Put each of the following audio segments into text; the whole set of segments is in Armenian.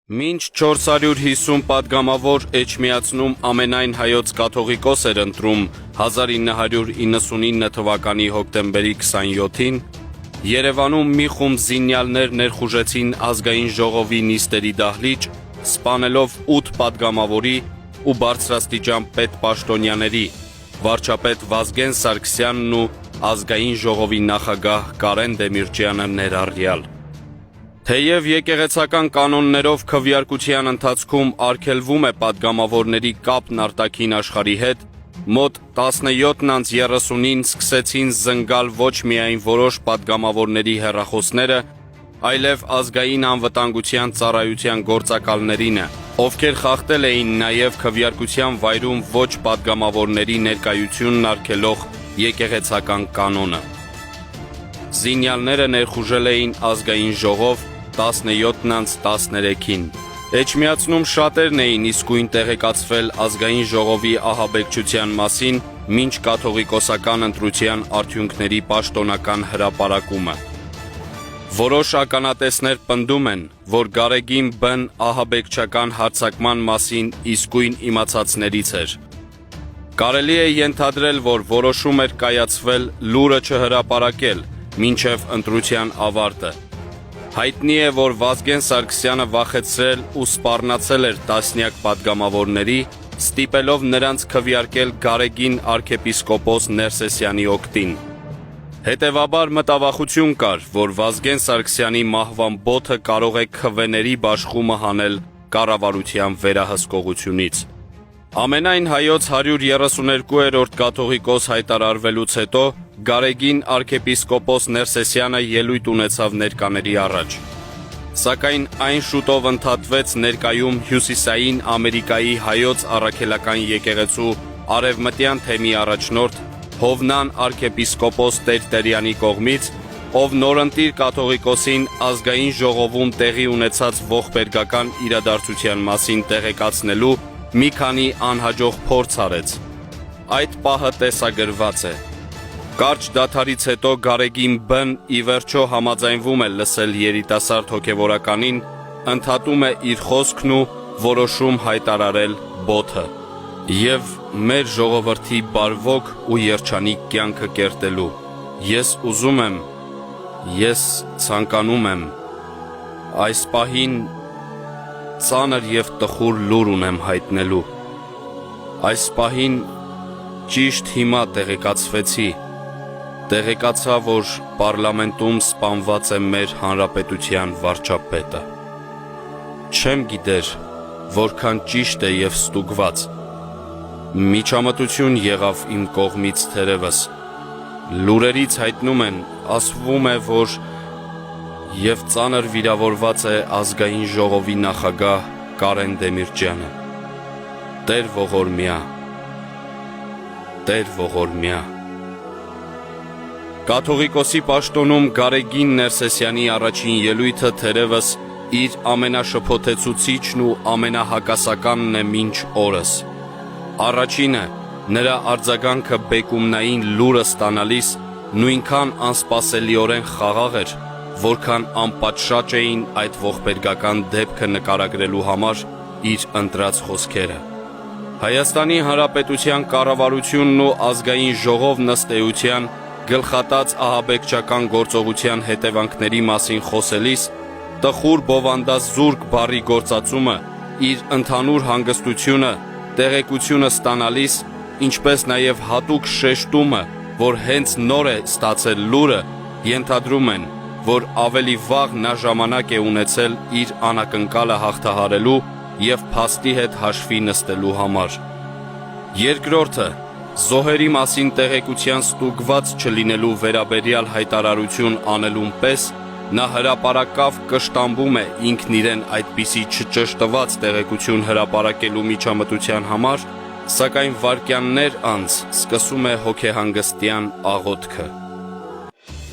Մինչ 450 պատգամավոր էջմիածնում ամենայն հայոց կաթողիկոս էր ընտրում 1999 թվականի հոկտեմբերի 27-ին, Երևանում մի խումբ զինյալներ ներխուժեցին ազգային ժողովի նիստերի դահլիճ, սպանելով 8 պատգամավորի ու բարձրաստիճան պետպաշտոնյաների, վարչապետ Վազգեն Սարգսյանն ու ազգային ժողովի նախագահ Կարեն Դեմիրճյանը ներառյալ։ Թեև եկեղեցական կանոններով քվեարկության ընթացքում արգելվում է պատգամավորների կապն արտաքին աշխարհի հետ, մոտ 17:30-ին սկսեցին զնգալ ոչ միայն որոշ պատգամավորների հեռախոսները, այլև ազգային անվտանգության ծառայության գործակալներինը, ովքեր խախտել էին նաև քվեարկության վայրում ոչ պատգամավորների ներկայությունն արգելող եկեղեցական կանոնը։ Զինյալները ներխուժել էին ազգային ժողով 17:13-ին։ Էջմիածնում շատերն էին իսկույն տեղեկացվել ազգային ժողովի ահաբեկչության մասին, մինչ կաթողիկոսական ընտրության արդյունքների պաշտոնական հրապարակումը։ Որոշ ականատեսներ պնդում են, որ Գարեգին Բ-ն ահաբեկչական հարձակման մասին իսկույն իմացածներից էր։ Կարելի է ենթադրել, որ որոշում էր կայացվել լուրը չհրապարակել մինչև ընտրության ավարտը։ Հայտնի է, որ Վազգեն Սարգսյանը վախեցրել ու սպառնացել էր տասնյակ պատգամավորների, ստիպելով նրանց քվեարկել Գարեգին arczepiskopos Ներսեսյանի օգտին։ Հետևաբար մտավախություն կար, որ Վազգեն Սարգսյանի մահվան բոթը կարող է քվեների բաշխումը հանել կառավարության վերահսկողությունից։ Ամենայն հայոց 132-րդ կաթողիկոս հայտարարվելուց հետո Գարեգին arczepiskopos Ներսեսյանը ելույթ ունեցավ ներկաների առաջ։ Սակայն այն շուտով ընդհատվեց ներկայում Հյուսիսային Ամերիկայի հայոց առաքելական եկեղեցու արևմտյան թեմի առաջնորդ Հովնան arczepiskopos Տերտերյանի կողմից, ով նորընտիր կաթողիկոսին ազգային ժողովում տեղի ունեցած ողբերգական իրադարձության մասին տեղեկացնելու մի քանի անհաջող փորձ արեց։ Այդ պահը տեսագրված է։ Կարճ դադարից հետո Գարեգին Բ-ն ի վերջո համաձայնվում է լսել երիտասարդ հոգևորականին, ընդհատում է իր խոսքն ու որոշում հայտարարել բոթը և մեր ժողովրդի բարվոք ու երջանիկ կյանքը կերտելու։ Ես ուզում եմ, ես ցանկանում եմ, այս պահին ծանր և տխուր լուր ունեմ հայտնելու։ Այս պահին ճիշտ հիմա տեղեկացա, որ պարլամենտում սպանված է մեր հանրապետության վարչապետը։ Չեմ գիտեր, որքան ճիշտ է և ստուգված։ Միջամտություն եղավ իմ կողմից թերևս։ Լուրերից հայտնում են, ասվում է, որ և ծանր վիրավորված է ազգային ժողովի նախագահ Կարեն Դեմիրճյանը։ Տեր ողորմյա, Տեր ողորմյա։ Կաթողիկոսի պաշտոնում Գարեգին Ներսեսյանի առաջին ելույթը թերևս իր ամենաշփոթեցուցիչն ու ամենահակասականն է մինչ օրս։ Առաջինը, նրա արձագանքը բեկումնային լուրը ստանալիս նույնքան անսպասելիորեն խաղաղ էր, որքան անպատշաճ էին այդ ողբերգական դեպքը նկարագրելու համար իր ընտրած խոսքերը։ Հայաստանի Հանրապետության կառավարությունն ու ազգային ժողովն ըստ էության գլխատած ահաբեկչական գործողության հետևանքների մասին խոսելիս տխուր բովանդազուրկ բառի գործածումը, իր ընդհանուր հանգստությունը, տեղեկությունը ստանալիս, ինչպես նաև հատուկ շեշտումը, որ հենց նոր է ստացել լուրը, ենթադրում են, որ ավելի վաղ նա ժամանակ է ունեցել իր անակնկալը հաղթահարելու և փաստի հետ հաշվի նստելու համար։ Երկրորդը, զոհերի մասին տեղեկության ստուգված չլինելու վերաբերյալ հայտարարություն անելուն պես, նա հրապարակավ կշտամբում է ինքն իրեն այդպիսի չճշտված տեղեկություն հրապարակելու միջամտության համար, սակայն վայրկյաններ անց սկսում է հոգեհանգստյան աղոթքը։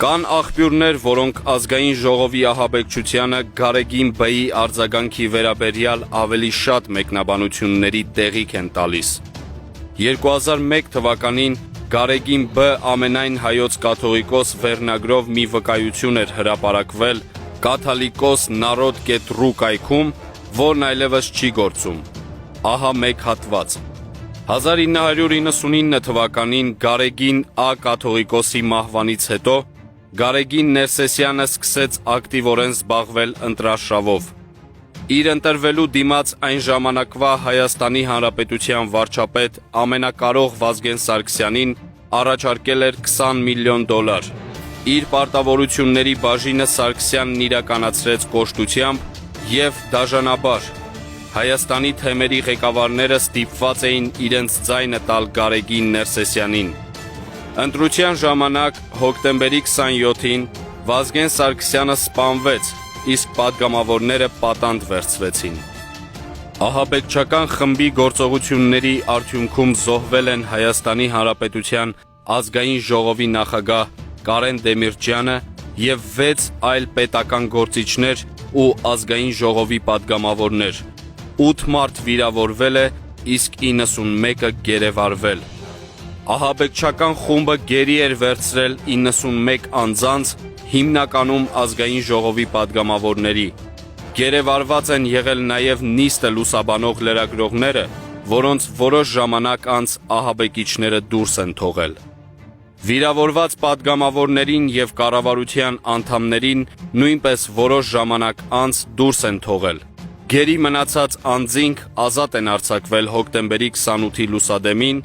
Կան աղբյուրներ, որոնք ազգային ժողովի ահաբեկչությանը Գարեգին Բ-ի արձագանքի վերաբերյալ ավելի շատ մեկնաբանությունների տեղիք են տալիս։ 2001 թվականին Գարեգին Բ ամենայն հայոց կաթողիկոս վերնագրով մի վկայություն էր հրապարակվել Կաթալիկոս Նարոդ.ru կայքում, որն այլևս չի գործում։ Ահա մեկ հատված։ 1999 թվականին Գարեգին Ա. կաթողիկոսի մահվանից հետո Գարեգին Ներսեսյանը սկսեց ակտիվորեն զբաղվել ընտրարշավով։ Իր ընտրվելու դիմաց այն ժամանակվա Հայաստանի Հանրապետության վարչապետ ամենակարող Վազգեն Սարգսյանին առաջարկել էր $20 միլիոն։ Իր պարտավորությունների բաժինը Սարգսյանն իրականացրեց կոշտությամբ և դաժանաբար։ Հայաստանի թեմերի ղեկավարները ստիպված էին իրենց ձայնը տալ Գարեգին Ներսեսյանին։ Ընտրության ժամանակ հոկտեմբերի 27-ին Վազգեն Սարգսյանը սպանվեց, իսկ պատգամավորները պատանդ վերցվեցին։ Ահաբեկչական խմբի գործողությունների արդյունքում զոհվել են Հայաստանի Հանրապետության ազգային ժողովի նախագահ Կարեն Դեմիրճյանը և 6 այլ պետական գործիչներ ու ազգային ժողովի պատգամավորներ։ 8 մարդ վիրավորվել է, իսկ 91-ը գերեվարվել։ Ահաբեկչական խումբը գերի էր վերցրել 91 անձանց, հիմնականում ազգային ժողովի պատգամավորների։ Գերեվարված են եղել նաև նիստը լուսաբանող լրագրողները, որոնց որոշ ժամանակ անց ահաբեկիչները դուրս են թողել։ Վիրավորված պատգամավորներին և կառավարության անդամներին նույնպես որոշ ժամանակ անց դուրս են թողել։ Գերի մնացած անձինք ազատ են արձակվել հոկտեմբերի 28-ի լուսադեմին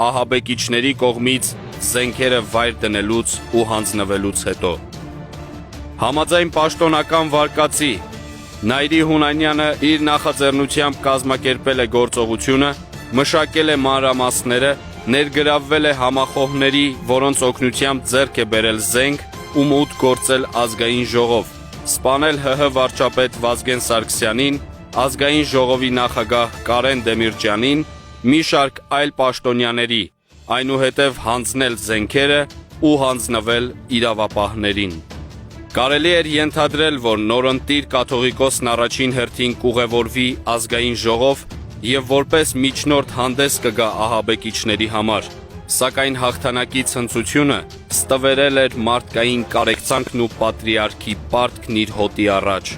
ահաբեկիչների կողմից զենքերը վայր դնելուց ու հանձնվելուց հետո։ Համաձայն պաշտոնական վարկածի Նայիրի Հունանյանը իր նախաձեռնությամբ կազմակերպել է գործողությունը, մշակել է մանրամասները, ներգրավվել է համախոհների, որոնց օգնությամբ ձեռք է բերել զենք ու մուտք գործել ազգային ժողով, սպանել ՀՀ վարչապետ Վազգեն Սարգսյանին, ազգային ժողովի նախագահ Կարեն Դեմիրճյանին, մի շարք այլ պաշտոնյաների, այնուհետև հանձնել զենքերը ու հանձնվել իրավապահներին։ Կարելի էր ենթադրել, որ նորընտիր կաթողիկոսն առաջին հերթին կուղևորվի ազգային ժողով և որպես միջնորդ հանդես կգա ահաբեկիչների համար, սակայն հաղթանակի ցնծությունը ստվերել էր մարդկային կարեկցանքն ու պատրիարքի պարտքն իր հոտի առաջ։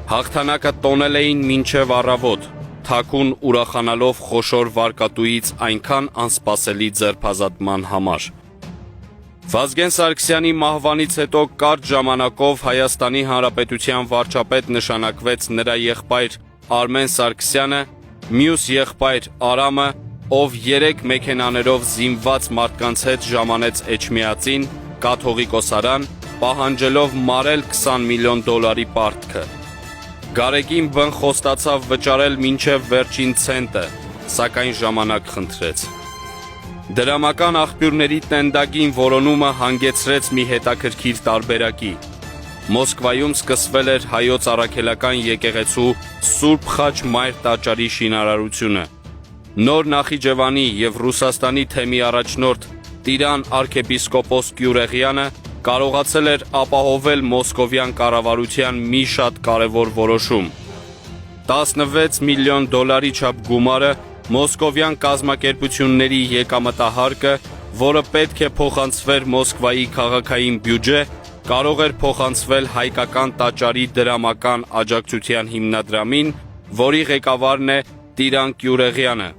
Հաղթանակը տոնել էին մինչև առավոտ, թաքուն ուրախանալով խոշոր վարկատուից այնքան անսպասելի ձերբազատման համար։ Վազգեն Սարգսյանի մահվանից հետո կարճ ժամանակով Հայաստանի Հանրապետության վարչապետ նշանակվեց նրա եղբայր Արմեն Սարգսյանը, մյուս եղբայր Արամը, ով 3 մեքենաներով զինված մարդկանց հետ ժամանեց Էջմիածին, կաթողիկոսարան, պահանջելով մարել $20 միլիոն պարտքը։ Գարեգին Բ-ն խոստացավ վճարել մինչև վերջին ցենտը, սակայն ժամանակ խնդրեց։ Դրամական աղբյուրների տենդագին որոնումը հանգեցրեց մի հետաքրքիր տարբերակի։ Մոսկվայում սկսվել էր հայոց առաքելական եկեղեցու Սուրբ Խաչ Մայր տաճարի շինարարությունը։ Նոր Նախիջևանի և Ռուսաստանի թեմի առաջնորդ Տիրան arczepiskopos Գյուրեղյանը կարողացել էր ապահովել մոսկովյան կառավարության մի շատ կարևոր որոշում։ $16 միլիոն չափ գումարը մոսկովյան կազմակերպությունների եկամտահարկը, որը պետք է փոխանցվեր Մոսկվայի քաղաքային բյուջե, կարող էր փոխանցվել հայկական տաճարի դրամական աջակցության հիմնադրամին, որի ղեկավարն է Տիրան Գյուրեղյանը։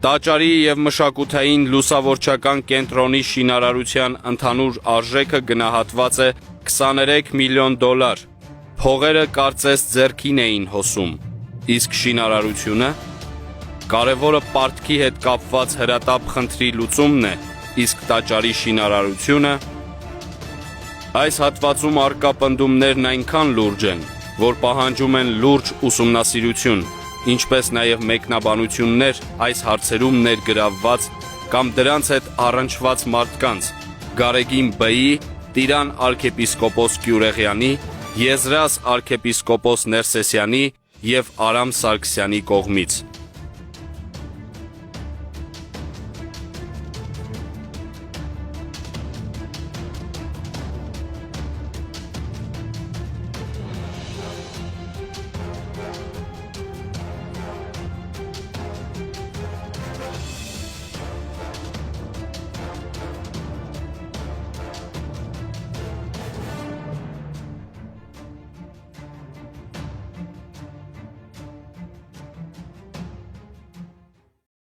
Տաճարի և մշակութային լուսավորչական կենտրոնի շինարարության ընդհանուր արժեքը գնահատված է $23 միլիոն։ Փողերը կարծես ձեռքին էին հոսում, իսկ շինարարությունը։ Կարևորը պարտքի հետ կապված հրատապ խնդրի լուծումն է, իսկ տաճարի շինարարությունը։ Այս հատվածում առկա պնդումներն այնքան լուրջ են, որ պահանջում են լուրջ ուսումնասիրություն, ինչպես նաև մեկնաբանություններ այս հարցերում ներգրավված կամ դրանց հետ առնչված մարդկանց՝ Գարեգին Բ-ի, Տիրան arczepiskopos Գյուրեղյանի, Եզրաս arczepiskopos Ներսեսյանի և Արամ Սարգսյանի կողմից։